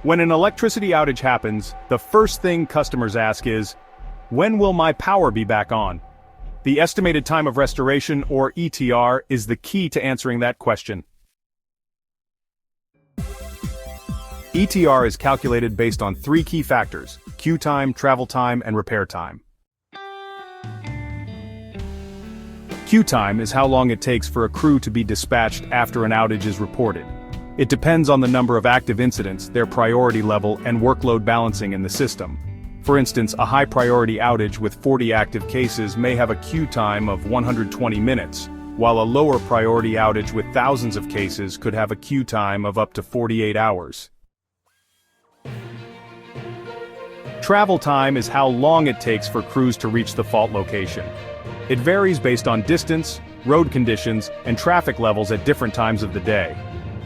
When an electricity outage happens, the first thing customers ask is, when will my power be back on? The estimated time of restoration, or ETR, is the key to answering that question. ETR is calculated based on three key factors: queue time, travel time, and repair time. Queue time is how long it takes for a crew to be dispatched after an outage is reported. It depends on the number of active incidents, their priority level, and workload balancing in the system. For instance, a high-priority outage with 40 active cases may have a queue time of 120 minutes, while a lower-priority outage with thousands of cases could have a queue time of up to 48 hours. Travel time is how long it takes for crews to reach the fault location. It varies based on distance, road conditions, and traffic levels at different times of the day.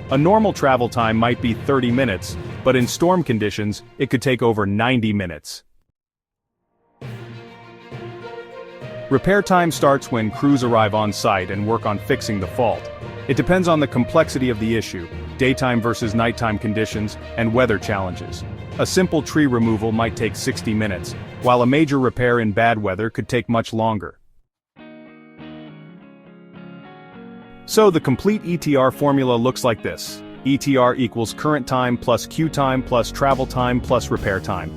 A normal travel time might be 30 minutes, but in storm conditions, it could take over 90 minutes. Repair time starts when crews arrive on site and work on fixing the fault. It depends on the complexity of the issue, daytime versus nighttime conditions, and weather challenges. A simple tree removal might take 60 minutes, while a major repair in bad weather could take much longer. So the complete ETR formula looks like this. ETR equals current time plus queue time plus travel time plus repair time.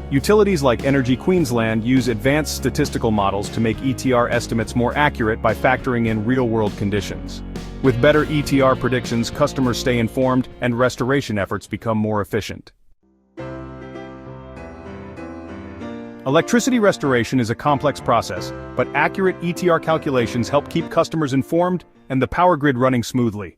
Utilities like Energy Queensland use advanced statistical models to make ETR estimates more accurate by factoring in real-world conditions. With better ETR predictions, customers stay informed and restoration efforts become more efficient. Electricity restoration is a complex process, but accurate ETR calculations help keep customers informed and the power grid running smoothly.